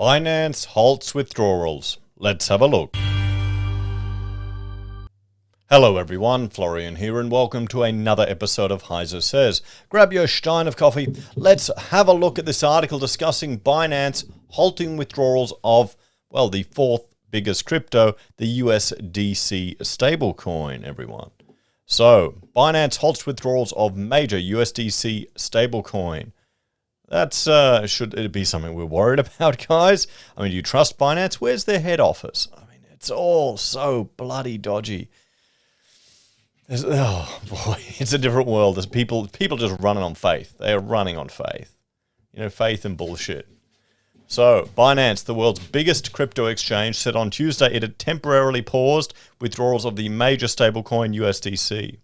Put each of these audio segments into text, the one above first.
Binance halts withdrawals. Let's have a look. Hello everyone, Florian here and welcome to another episode of HeiseSays. Grab your stein of coffee. Let's have a look at this article discussing Binance halting withdrawals of, well, the fourth biggest crypto, the USDC stablecoin, everyone. So, Binance halts withdrawals of major USDC stablecoin. That's, should it be something we're worried about, guys? I mean, do you trust Binance? Where's their head office? I mean, it's all so bloody dodgy. Oh boy, it's a different world. There's people just running on faith. They are running on faith. You know, faith and bullshit. So, Binance, the world's biggest crypto exchange, said on Tuesday it had temporarily paused withdrawals of the major stablecoin USDC.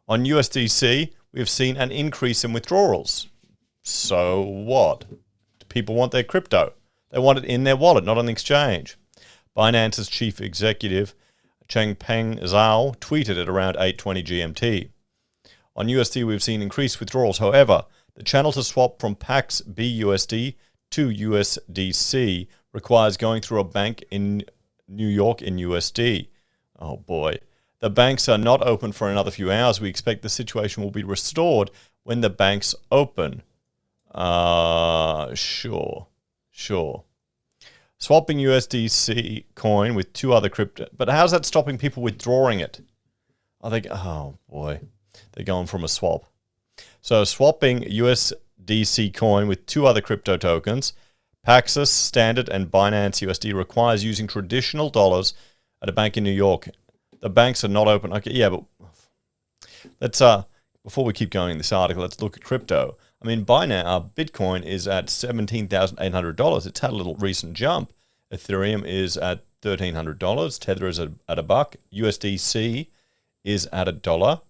On USDC, we've seen an increase in withdrawals. So what? People want their crypto. They want it in their wallet, not on the exchange. Binance's chief executive, Changpeng Zhao, tweeted at around 8:20 GMT. On USD, we've seen increased withdrawals. However, the channel to swap from Pax BUSD to USDC requires going through a bank in New York in USD. Oh boy. The banks are not open for another few hours. We expect the situation will be restored when the banks open. Sure. Swapping USDC coin with two other crypto. But how's that stopping people withdrawing it? I think, oh boy, they're going from a swap. So swapping USDC coin with two other crypto tokens, Paxos Standard and Binance USD, requires using traditional dollars at a bank in New York. The banks are not open. Okay, yeah, but let's before we keep going in this article, let's look at crypto. I mean, by now, Bitcoin is at $17,800. It's had a little recent jump. Ethereum is at $1,300. Tether is at $1. USDC is at $1.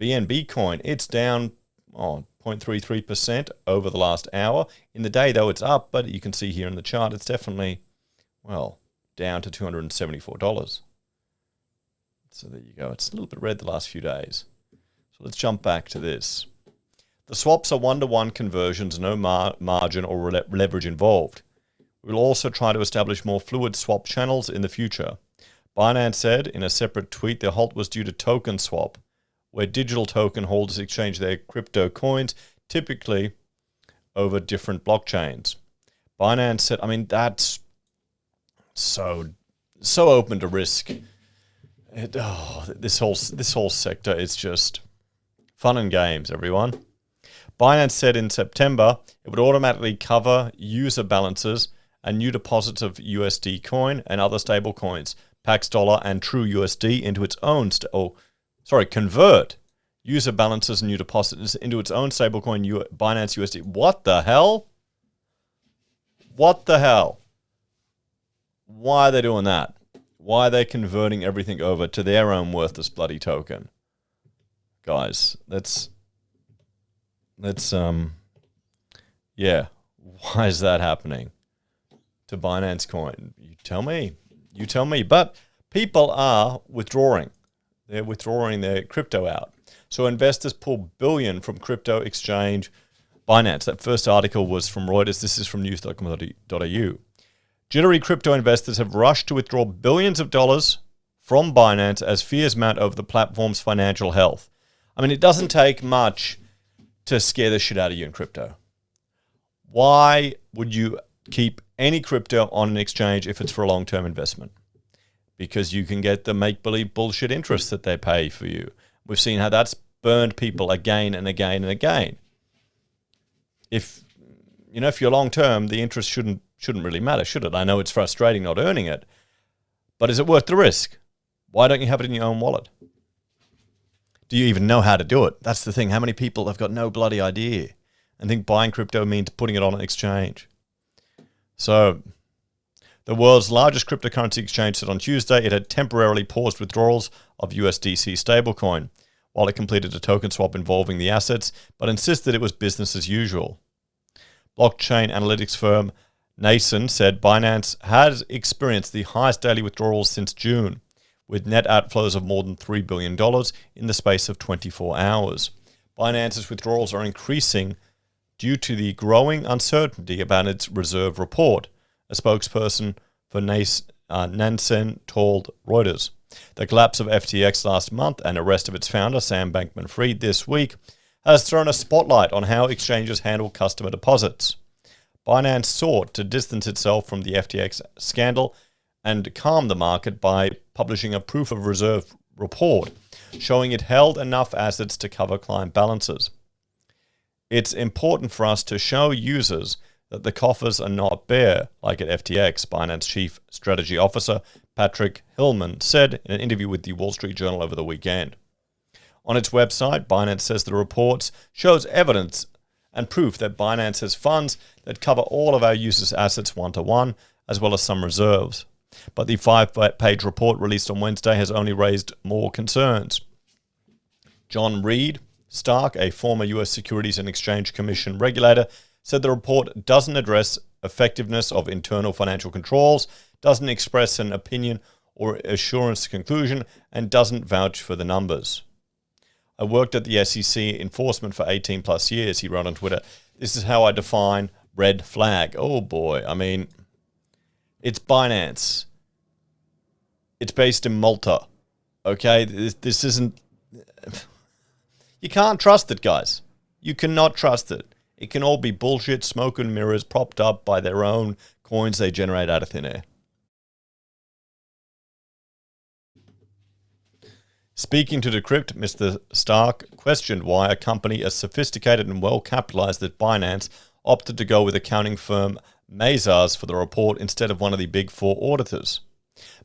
BNB coin, it's down 0.33% over the last hour. In the day, though, it's up, but you can see here in the chart, it's definitely, well, down to $274. So there you go. It's a little bit red the last few days. So let's jump back to this. The swaps are one-to-one conversions, no margin or leverage involved. We will also try to establish more fluid swap channels in the future. Binance said in a separate tweet the halt was due to token swap, where digital token holders exchange their crypto coins, typically over different blockchains. Binance said, I mean, that's so open to risk. This whole sector is just fun and games, everyone. Binance said in September it would automatically cover user balances and new deposits of USD coin and other stable coins, Pax Dollar and True USD into its own, convert user balances and new deposits into its own stablecoin, Binance USD. What the hell? What the hell? Why are they doing that? Why are they converting everything over to their own worthless bloody token? Guys, why is that happening to Binance coin? You tell me. But people are withdrawing. They're withdrawing their crypto out. So investors pull billion from crypto exchange Binance. That first article was from Reuters. This is from news.com.au. Jittery crypto investors have rushed to withdraw billions of dollars from Binance as fears mount over the platform's financial health. I mean, it doesn't take much to scare the shit out of you in crypto. Why would you keep any crypto on an exchange if it's for a long-term investment? Because you can get the make-believe bullshit interest that they pay for you. We've seen how that's burned people again and again and again. If you're long-term, the interest shouldn't really matter, should it? I know it's frustrating not earning it, but is it worth the risk? Why don't you have it in your own wallet? Do you even know how to do it? That's the thing. How many people have got no bloody idea and think buying crypto means putting it on an exchange? So, the world's largest cryptocurrency exchange said on Tuesday it had temporarily paused withdrawals of USDC stablecoin while it completed a token swap involving the assets, but insisted it was business as usual. Blockchain analytics firm Nason said Binance has experienced the highest daily withdrawals since June, with net outflows of more than $3 billion in the space of 24 hours. Binance's withdrawals are increasing due to the growing uncertainty about its reserve report, a spokesperson for Nansen told Reuters. The collapse of FTX last month and arrest of its founder, Sam Bankman-Fried, this week has thrown a spotlight on how exchanges handle customer deposits. Binance sought to distance itself from the FTX scandal and calm the market by publishing a proof of reserve report showing it held enough assets to cover client balances. It's important for us to show users that the coffers are not bare, like at FTX, Binance Chief Strategy Officer Patrick Hillman said in an interview with the Wall Street Journal over the weekend. On its website, Binance says the report shows evidence and proof that Binance has funds that cover all of our users' assets one-to-one, as well as some reserves. But the 5-page report released on Wednesday has only raised more concerns. John Reed Stark, a former U.S. Securities and Exchange Commission regulator, said the report doesn't address effectiveness of internal financial controls, doesn't express an opinion or assurance conclusion, and doesn't vouch for the numbers. I worked at the SEC enforcement for 18 plus years, he wrote on Twitter. This is how I define red flag. Oh boy, I mean, it's Binance. It's based in Malta. Okay, this isn't... You can't trust it, guys. You cannot trust it. It can all be bullshit, smoke and mirrors propped up by their own coins they generate out of thin air. Speaking to Decrypt, Mr. Stark questioned why a company as sophisticated and well-capitalized as Binance opted to go with accounting firm Mazars for the report instead of one of the Big Four auditors.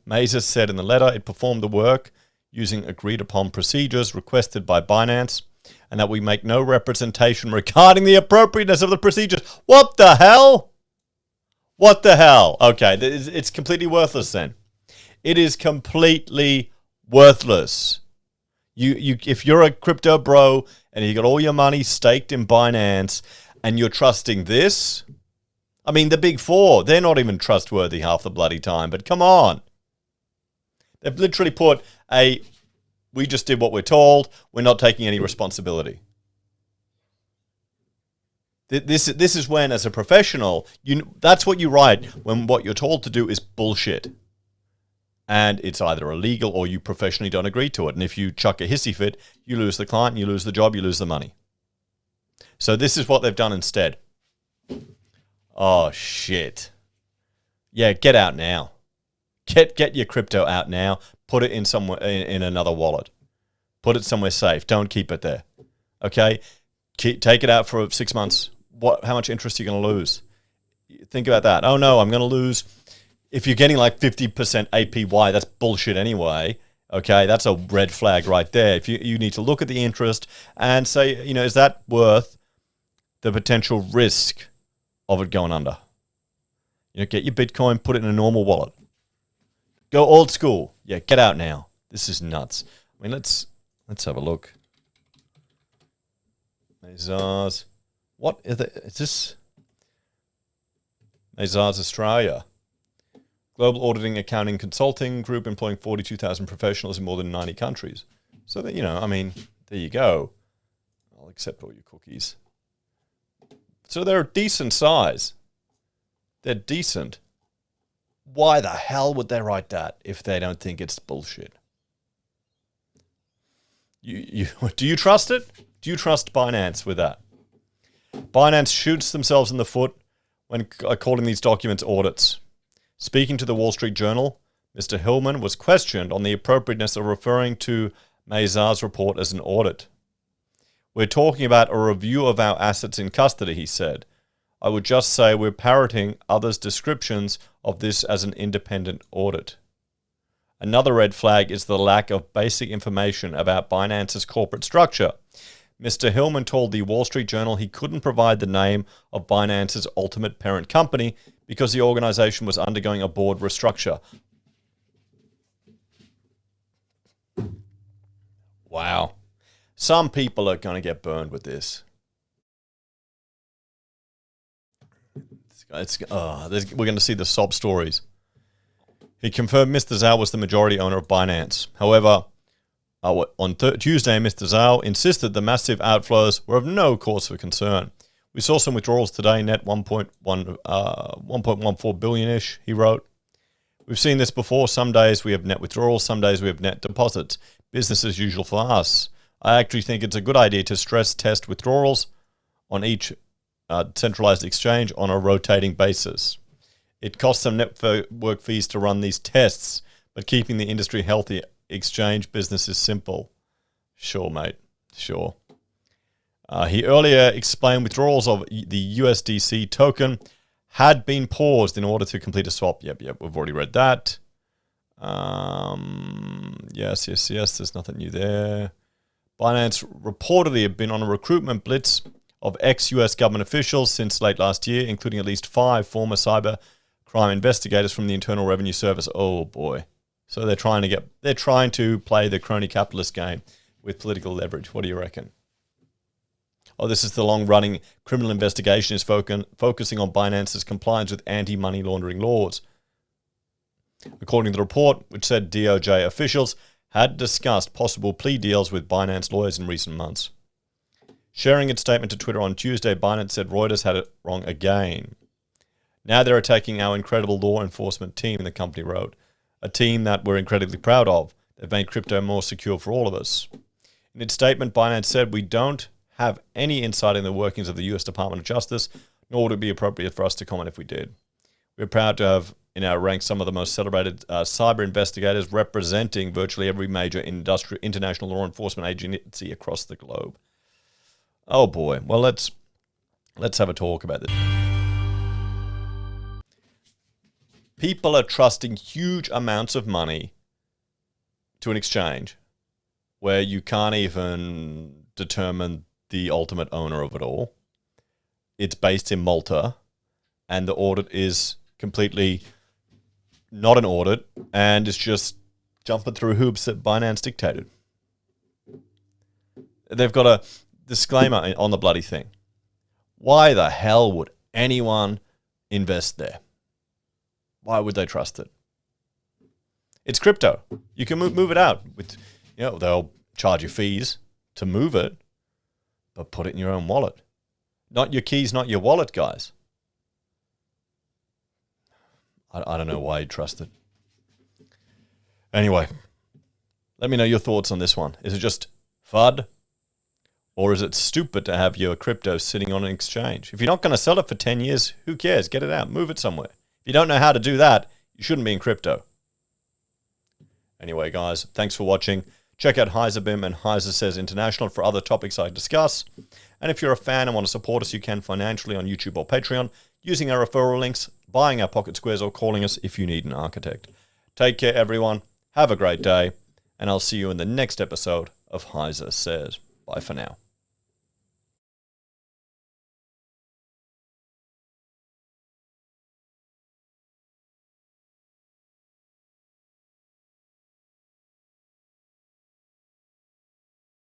Mazars said in the letter it performed the work using agreed-upon procedures requested by Binance, and that we make no representation regarding the appropriateness of the procedures. What the hell? What the hell? Okay, it's completely worthless then. It is completely worthless. If you're a crypto bro and you got all your money staked in Binance and you're trusting this, I mean, the Big Four, they're not even trustworthy half the bloody time, but come on. They've literally put we just did what we're told, we're not taking any responsibility. This is when, as a professional, that's what you write when what you're told to do is bullshit. And it's either illegal or you professionally don't agree to it. And if you chuck a hissy fit, you lose the client, you lose the job, you lose the money. So this is what they've done instead. Oh, shit. Yeah, get out now. Get your crypto out now. Put it in somewhere in another wallet. Put it somewhere safe. Don't keep it there. Okay? Take it out for 6 months. How much interest are you going to lose? Think about that. Oh, no, I'm going to lose... If you're getting like 50% APY, that's bullshit anyway. Okay, that's a red flag right there. If you need to look at the interest and say, is that worth the potential risk of it going under? Get your Bitcoin, put it in a normal wallet. Go old school. Yeah, get out now. This is nuts. I mean, let's have a look. Mazars. What is this? Mazars Australia. Global auditing, accounting, consulting group employing 42,000 professionals in more than 90 countries. So that, I mean, there you go. I'll accept all your cookies. So they're a decent size. They're decent. Why the hell would they write that if they don't think it's bullshit? Do you trust it? Do you trust Binance with that? Binance shoots themselves in the foot when calling these documents audits. Speaking to the Wall Street Journal, Mr. Hillman was questioned on the appropriateness of referring to Mazars' report as an audit. We're talking about a review of our assets in custody, he said. I would just say we're parroting others' descriptions of this as an independent audit. Another red flag is the lack of basic information about Binance's corporate structure. Mr. Hillman told the Wall Street Journal he couldn't provide the name of Binance's ultimate parent company because the organization was undergoing a board restructure. Wow. Some people are going to get burned with this. We're going to see the sob stories. He confirmed Mr. Zhao was the majority owner of Binance. However, on Tuesday, Mr. Zhao insisted the massive outflows were of no cause for concern. We saw some withdrawals today, net 1.14 billion-ish, he wrote. We've seen this before. Some days we have net withdrawals, some days we have net deposits. Business as usual for us. I actually think it's a good idea to stress test withdrawals on each centralized exchange on a rotating basis. It costs some network fees to run these tests, but keeping the industry healthy exchange business is simple. Sure, mate. Sure. He earlier explained withdrawals of the USDC token had been paused in order to complete a swap. Yep, we've already read that. Yes, there's nothing new there. Binance reportedly have been on a recruitment blitz of ex-US government officials since late last year, including at least 5 former cyber crime investigators from the Internal Revenue Service. Oh boy. So they're trying to play the crony capitalist game with political leverage. What do you reckon? Oh, this is the long-running criminal investigation is focusing on Binance's compliance with anti-money laundering laws. According to the report, which said DOJ officials had discussed possible plea deals with Binance lawyers in recent months. Sharing its statement to Twitter on Tuesday, Binance said Reuters had it wrong again. Now they're attacking our incredible law enforcement team, the company wrote. A team that we're incredibly proud of. They've made crypto more secure for all of us. In its statement, Binance said, we don't have any insight in the workings of the US Department of Justice, nor would it be appropriate for us to comment if we did. We're proud to have in our ranks some of the most celebrated cyber investigators representing virtually every major international law enforcement agency across the globe. Oh boy. Well, let's have a talk about this. People are trusting huge amounts of money to an exchange where you can't even determine the ultimate owner of it all. It's based in Malta, and the audit is completely not an audit, and it's just jumping through hoops that Binance dictated. They've got a disclaimer on the bloody thing. Why the hell would anyone invest there? Why would they trust it? It's crypto. You can move it out. They'll charge you fees to move it, but put it in your own wallet. Not your keys, not your wallet, guys. I don't know why you trust it. Anyway, let me know your thoughts on this one. Is it just FUD? Or is it stupid to have your crypto sitting on an exchange? If you're not going to sell it for 10 years, who cares? Get it out. Move it somewhere. If you don't know how to do that, you shouldn't be in crypto. Anyway, guys, thanks for watching. Check out HeiseBim and HeiseSays International for other topics I discuss. And if you're a fan and want to support us, you can financially on YouTube or Patreon, using our referral links, buying our pocket squares, or calling us if you need an architect. Take care, everyone. Have a great day. And I'll see you in the next episode of HeiseSays. Bye for now.